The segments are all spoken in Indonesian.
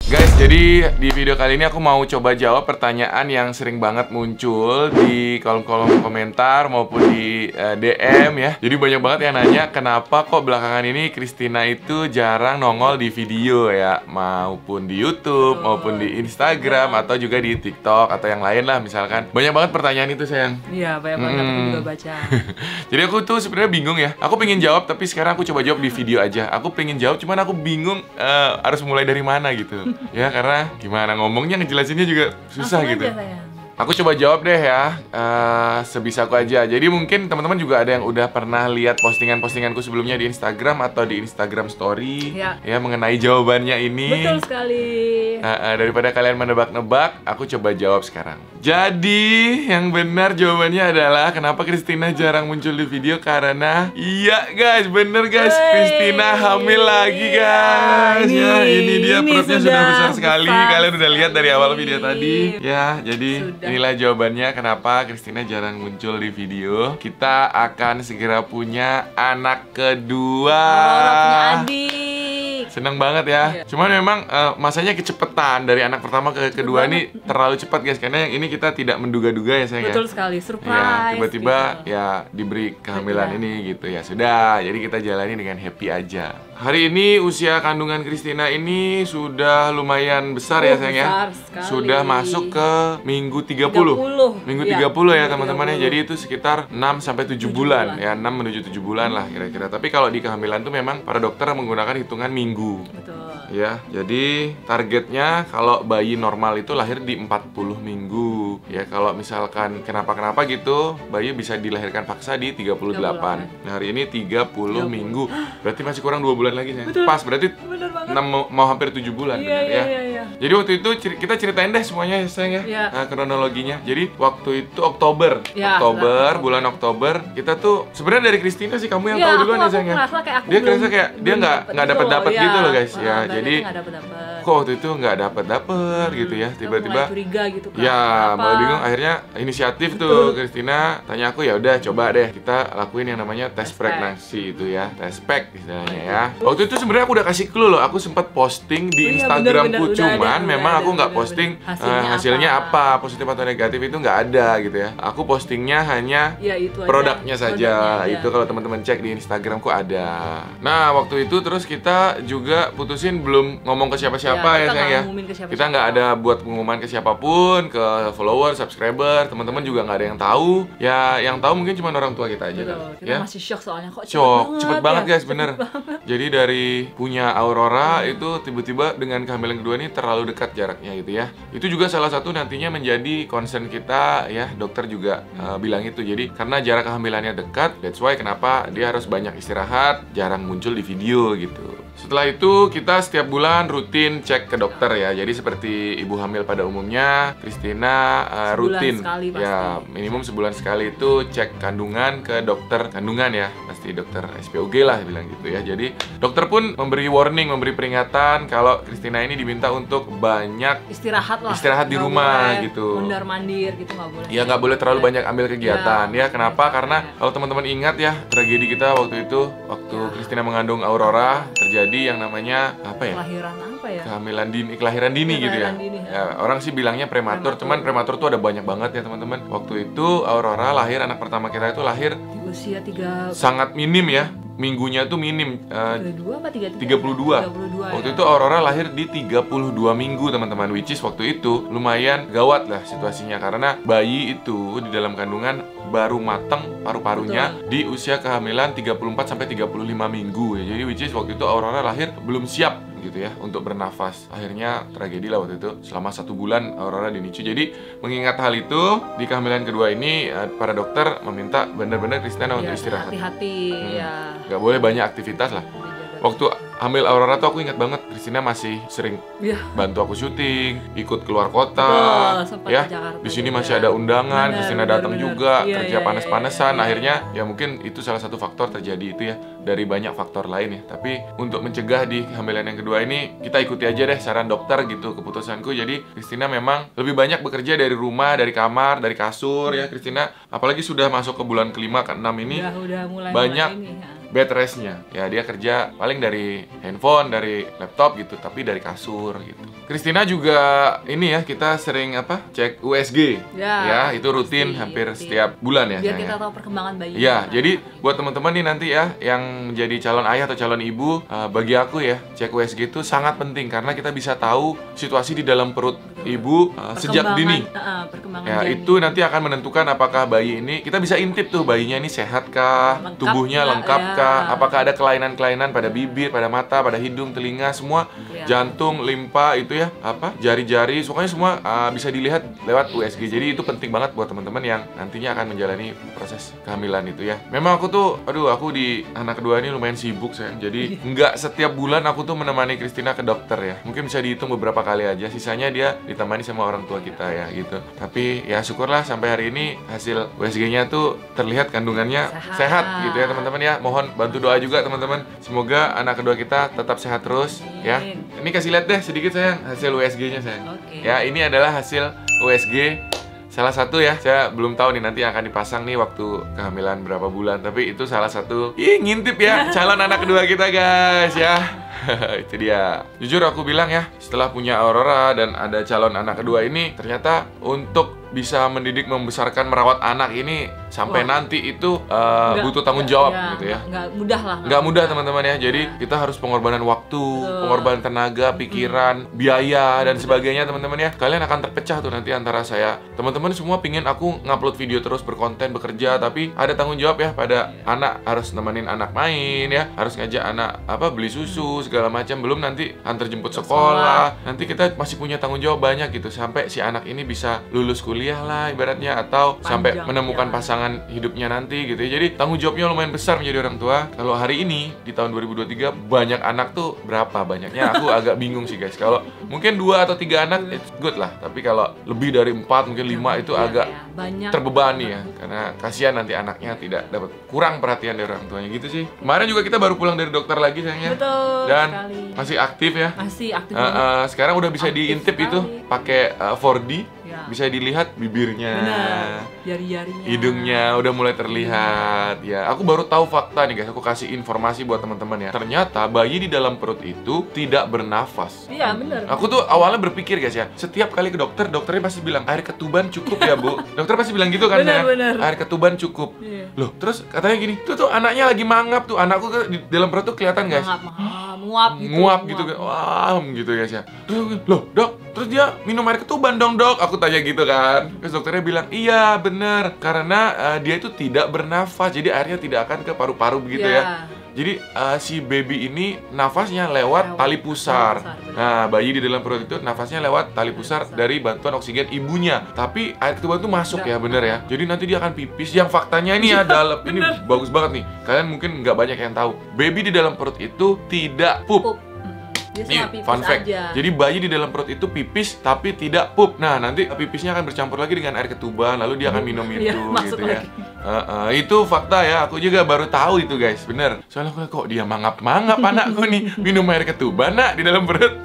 Guys, jadi di video kali ini aku mau coba jawab pertanyaan yang sering banget muncul di kolom-kolom komentar maupun di DM ya. Jadi banyak banget yang nanya kenapa kok belakangan ini Christina itu jarang nongol di video ya, maupun di YouTube, maupun di Instagram, atau juga di TikTok atau yang lain lah misalkan. Banyak banget pertanyaan itu, sayang. Iya, banyak banget aku juga baca. Jadi aku tuh sebenarnya bingung ya. Aku pengen jawab tapi sekarang aku coba jawab di video aja. Aku pengen jawab cuman aku bingung harus mulai dari mana gitu. Ya karena gimana ngomongnya ngejelasinnya juga susah Langsung gitu. aja, sayang. Aku coba jawab deh ya, sebisaku aja. Jadi mungkin teman-teman juga ada yang udah pernah lihat postingan-postinganku sebelumnya di Instagram atau di Instagram Story ya mengenai jawabannya ini. Betul sekali. Daripada kalian menebak-nebak, aku coba jawab sekarang. Jadi yang benar jawabannya adalah kenapa Christina jarang muncul di video, karena iya guys, bener guys, Christina hamil lagi guys. Ya ini dia, perutnya sudah besar sekali. Kalian udah lihat dari awal video tadi ya. Jadi inilah jawabannya kenapa Christina jarang muncul di video. Kita akan segera punya anak kedua. Punya adik. Seneng banget ya. Cuman memang masanya kecepetan dari anak pertama ke kedua ini terlalu cepat guys, karena yang ini kita tidak menduga-duga ya sayang. Betul sekali, surprise. Ya, tiba-tiba gitu. ya diberi kehamilan ini gitu ya. Sudah, jadi kita jalani dengan happy aja. Hari ini usia kandungan Christina ini sudah lumayan besar ya sayang ya. Sudah masuk ke minggu 30. Minggu 30 ya teman-teman ya. Jadi itu sekitar 6 sampai 7 bulan ya, 6 menuju 7 bulan lah kira-kira. Tapi kalau di kehamilan tuh memang para dokter menggunakan hitungan minggu. Betul. Ya, jadi targetnya kalau bayi normal itu lahir di 40 minggu. Ya, kalau misalkan kenapa-kenapa gitu, bayi bisa dilahirkan paksa di 38. Nah, hari ini 30 minggu. Berarti masih kurang 2 bulan lagi ya. Pas, berarti 6 mau hampir 7 bulan benar ya. Jadi waktu itu kita ceritain deh semuanya ya sayang ya. Kronologinya. Jadi waktu itu Oktober, bulan Oktober, kita tuh sebenarnya dari Christina sih, kamu yang tahu duluan ya sayang ya. Dia kerasa kayak dia nggak dapat gitu loh guys ya. Jadi kok waktu itu nggak dapet gitu ya, tiba-tiba curiga gitu kan. Ya mulai bingung, akhirnya inisiatif tuh Christina tanya aku, ya udah coba deh kita lakuin yang namanya tes pregnancy itu ya, tes pack istilahnya ya. Waktu itu sebenarnya aku udah kasih clue loh, aku sempat posting di Instagramku, cuman memang aku nggak posting hasilnya apa, positif atau negatif itu nggak ada gitu ya. Aku postingnya hanya produknya saja. Itu kalau teman-teman cek di Instagramku ada. Nah waktu itu terus kita juga putusin belum ngomong ke siapa-siapa ya sayang ya. Kita nggak ada buat pengumuman ke siapapun, ke follower, subscriber, teman-teman juga nggak ada yang tahu. Ya yang tahu mungkin cuma orang tua kita aja kan. Kita masih shock soalnya, kok cepet banget guys, bener. Jadi dari punya Aurora itu tiba-tiba dengan kehamilan kedua ini terlalu dekat jaraknya gitu ya. Itu juga salah satu nantinya menjadi concern kita ya. Dokter juga bilang itu. Jadi karena jarak kehamilannya dekat, that's why kenapa dia harus banyak istirahat, jarang muncul di video gitu. Setelah itu kita setiap bulan rutin cek ke dokter ya. Jadi seperti ibu hamil pada umumnya, Christina rutin ya, minimum sebulan sekali itu cek kandungan ke dokter kandungan ya, pasti dokter SPOG lah bilang gitu ya. Jadi dokter pun memberi warning, memberi peringatan kalau Christina ini diminta untuk banyak istirahat di rumah gitu. Mondar mandir gitu nggak boleh. Ya nggak boleh terlalu banyak ambil kegiatan ya. Kenapa? Karena kalau teman-teman ingat ya, tragedi kita waktu itu waktu Christina mengandung Aurora terjadi yang namanya apa ya? Kelahiran dini gitu ya. Ya. Orang sih bilangnya prematur, cuman prematur tuh ada banyak banget ya teman-teman. Waktu itu Aurora lahir, anak pertama kita itu lahir di usia 3 sangat minim ya. Minggunya tuh minim 32 apa 33? 32. Waktu itu Aurora lahir di 32 minggu teman-teman, which is waktu itu lumayan gawat lah situasinya, karena bayi itu di dalam kandungan baru matang paru-parunya di usia kehamilan 34 sampai 35 minggu ya. Jadi which is waktu itu Aurora lahir belum siap gitu ya untuk bernafas. Akhirnya tragedi lah waktu itu, selama 1 bulan Aurora di NICU. Jadi mengingat hal itu, di kehamilan kedua ini para dokter meminta benar-benar Christina untuk istirahat. Hati-hati ya. Gak boleh banyak aktivitas lah. Waktu hamil Aurora tuh aku ingat banget Christina masih sering bantu aku syuting, ikut keluar kota. Ya, di sini masih ada undangan, Christina datang juga, kerja panas-panesan. Akhirnya ya mungkin itu salah satu faktor terjadi itu ya, dari banyak faktor lain ya. Tapi untuk mencegah di kehamilan yang kedua ini, kita ikuti aja deh saran dokter gitu, keputusanku. Jadi Christina memang lebih banyak bekerja dari rumah, dari kamar, dari kasur ya Christina. Apalagi sudah masuk ke bulan kelima, ke-6 ini, udah mulai bed rest-nya. Ya dia kerja paling dari handphone, dari laptop gitu, tapi dari kasur gitu. Christina juga ini ya, kita sering cek USG. Ya, itu rutin hampir setiap bulan ya. Biar kita tahu perkembangan bayi. Ya, jadi buat teman-teman nih nanti ya yang menjadi calon ayah atau calon ibu, bagi aku ya, cek USG itu sangat penting karena kita bisa tahu situasi di dalam perut ibu sejak dini. Ya, itu nanti akan menentukan apakah bayi ini, kita bisa intip tuh bayinya ini sehat kah, tubuhnya lengkap kah, apakah ada kelainan-kelainan pada bibir, pada mata, pada hidung, telinga, semua, jantung, limpa itu ya, jari-jari, pokoknya semua bisa dilihat lewat USG. Jadi itu penting banget buat teman-teman yang nantinya akan menjalani proses kehamilan itu ya. Memang aku tuh, aku di anak kedua ini lumayan sibuk sayang. Jadi nggak setiap bulan aku tuh menemani Christina ke dokter ya. Mungkin bisa dihitung beberapa kali aja. Sisanya dia ditemani sama orang tua kita ya gitu. Tapi ya syukurlah sampai hari ini hasil USG-nya tuh terlihat kandungannya sehat gitu ya teman-teman ya. Mohon bantu doa juga teman-teman. Semoga anak kedua kita tetap sehat terus ya. Ini kasih lihat deh sedikit sayang hasil USG-nya sayang. Ya, ini adalah hasil USG salah satu ya. Saya belum tahu nih nanti akan dipasang nih waktu kehamilan berapa bulan, tapi itu salah satu ngintip ya calon anak kedua kita guys ya. Itu dia. Jujur aku bilang ya, setelah punya Aurora dan ada calon anak kedua ini, ternyata untuk bisa mendidik, membesarkan, merawat anak ini sampai nanti itu butuh tanggung jawab gitu ya. Nggak mudah lah. Nggak mudah teman-teman ya. Jadi kita harus pengorbanan waktu, pengorbanan tenaga, pikiran, biaya dan sebagainya teman-teman ya. Kalian akan terpecah tuh nanti antara saya. Teman-teman semua pingin aku ngupload video terus, berkonten, bekerja, tapi ada tanggung jawab ya pada anak. Harus nemenin anak main ya, harus ngajak anak beli susu segala macam, belum nanti antar jemput sekolah. Nanti kita masih punya tanggung jawab banyak gitu sampai si anak ini bisa lulus kuliah lah ibaratnya, atau sampai menemukan pasangan hidupnya nanti gitu ya. Jadi tanggung jawabnya lumayan besar menjadi orang tua. Kalau hari ini di tahun 2023 banyak anak tuh berapa banyaknya aku agak bingung sih guys. Kalau mungkin 2 atau 3 anak it's good lah, tapi kalau lebih dari 4 mungkin 5 itu agak terbebani ya, karena kasihan nanti anaknya tidak dapat, kurang perhatian dari orang tuanya gitu sih. Kemarin juga kita baru pulang dari dokter lagi sayangnya. Betul. Dan sekali. masih aktif ya. Masih aktif. Sekarang udah bisa diintip itu pakai 4D. Ya. Bisa dilihat bibirnya, jari-jarinya, hidungnya udah mulai terlihat. Ya, aku baru tahu fakta nih guys. Aku kasih informasi buat teman-teman ya. Ternyata bayi di dalam perut itu tidak bernafas. Iya benar. Aku tuh awalnya berpikir guys ya, setiap kali ke dokter, dokternya pasti bilang air ketuban cukup ya bu. Dokter pasti bilang gitu kan ya. Air ketuban cukup. Loh, terus katanya gini, tuh anaknya lagi mangap tuh. Anakku di dalam perut tuh kelihatan guys. Nguap gitu. Wah, gitu guys ya. Terus loh, Dok, terus dia minum air ketuban dong, Dok. Aku tanya gitu kan. Terus dokternya bilang, "Iya, bener. Karena dia itu tidak bernafas. Jadi airnya tidak akan ke paru-paru begitu ya." Jadi si baby ini nafasnya lewat tali pusar. Nah, bayi di dalam perut itu nafasnya lewat tali pusar dari bantuan oksigen ibunya. Tapi air ketuban itu masuk ya, bener ya. Jadi nanti dia akan pipis. Yang faktanya ini ya dalam ini bagus banget nih. Kalian mungkin nggak banyak yang tahu. Baby di dalam perut itu tidak pup. Ini fun fact. Jadi bayi di dalam perut itu pipis tapi tidak pup. Nah, nanti pipisnya akan bercampur lagi dengan air ketuban, lalu dia akan minum itu gitu ya. Itu fakta ya. Aku juga baru tahu itu guys. Bener. Soalnya aku kok dia mangap-mangap anakku nih minum air ketuban di dalam perut.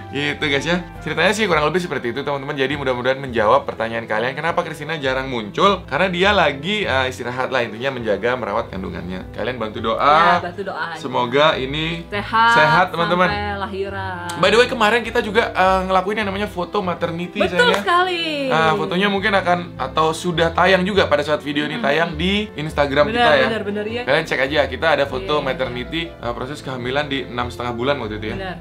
Gitu guys ya. Ceritanya sih kurang lebih seperti itu teman-teman. Jadi mudah-mudahan menjawab pertanyaan kalian. Kenapa Christina jarang muncul? Karena dia lagi istirahat lah, intinya menjaga merawat kandungannya. Kalian bantu doa. Bantu doa. Semoga ini sehat teman-teman. Sampai lahiran. By the way kemarin kita juga ngelakuin yang namanya foto maternity. Betul sekali. Fotonya mungkin akan atau sudah tayang juga pada saat video ini tayang di Instagram kita ya. Bener, ya. Kalian cek aja, kita ada foto maternity proses kehamilan di 6,5 bulan waktu itu ya.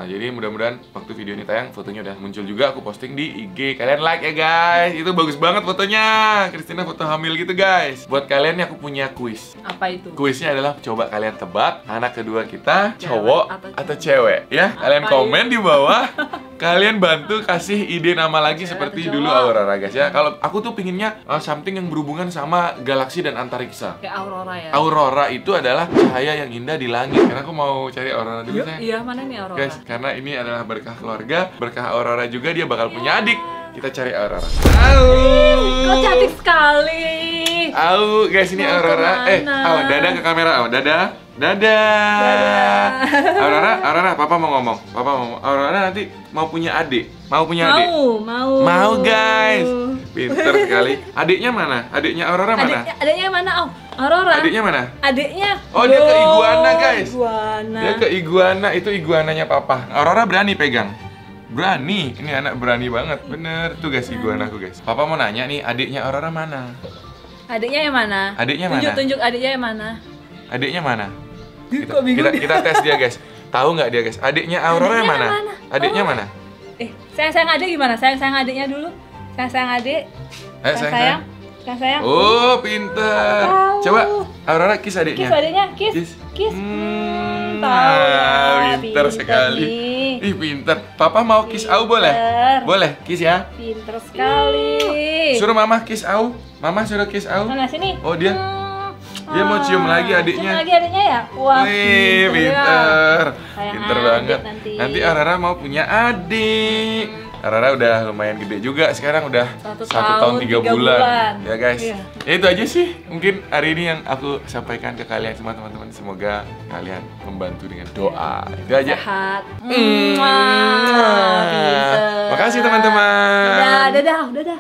Jadi mudah-mudahan waktu video ini tayang fotonya udah muncul juga, aku posting di IG. Kalian like ya guys. Itu bagus banget fotonya. Christina foto hamil gitu guys. Buat kalian nih aku punya kuis. Apa itu? Kuisnya adalah coba kalian tebak anak kedua kita cowok atau cewek ya. Kalian komen di bawah. Kalian bantu kasih ide nama lagi seperti dulu Aurora guys ya. Kalau aku tuh pinginnya something yang berhubungan sama galaksi dan antariksa. Kayak Aurora ya. Aurora itu adalah cahaya yang indah di langit. Karena aku mau cari Aurora dulu saya. Iya, mana nih Aurora? Guys, karena ini adalah berkah keluarga, berkah Aurora juga, dia bakal punya adik. Kita cari Aurora. Kok cantik sekali. Au, guys, ini Mau Aurora. kemana? Dadah ke kamera. Dadah. Dadah. Aurora, papa mau ngomong. Aurora nanti mau punya adik. Mau punya adik. Mau, guys. Pinter sekali. Adiknya mana? Adiknya Aurora mana? Adiknya mana? Oh, Aurora. Adiknya mana? Adiknya. Oh, dia ke iguana, guys. Iguana. Dia ke iguana, itu iguananya papa. Aurora berani pegang. Berani, ini anak berani banget. Bener, tuh guys iguanaku guys. Papa mau nanya nih, adiknya Aurora mana? Adiknya yang mana? Adiknya mana? Tunjuk adiknya yang mana? Adiknya mana? Kok bingung? Kita tes dia guys. Tahu nggak dia guys? Adiknya Aurora yang mana? Adiknya mana? Sayang adik gimana? Sayang adiknya dulu. Sayang adik. Ayo sayang. Sayang. Oh, pinter. Tahu. Coba Aurora kiss adiknya. Kiss adiknya, kiss. Tahu ya, pinter sekali. nih. Ih, pinter. Papa mau kiss Au boleh? Boleh, kiss ya. Pinter sekali. Suruh mama kiss Au. Mama suruh kiss Au. Mana sini? Oh, dia mau cium lagi adiknya. Cium lagi adiknya ya? Wah, wih, pinter. Sayang Pinter adik banget. nanti. Nanti Aurora mau punya adik. Aurora udah lumayan gede juga, sekarang udah 1 tahun 3 bulan. Ya guys, Iya. Ya itu aja sih mungkin hari ini yang aku sampaikan ke kalian semua teman-teman. Semoga kalian membantu dengan doa. Itu aja. Sehat. Pinter. Makasih teman-teman. Dadah. Dadah.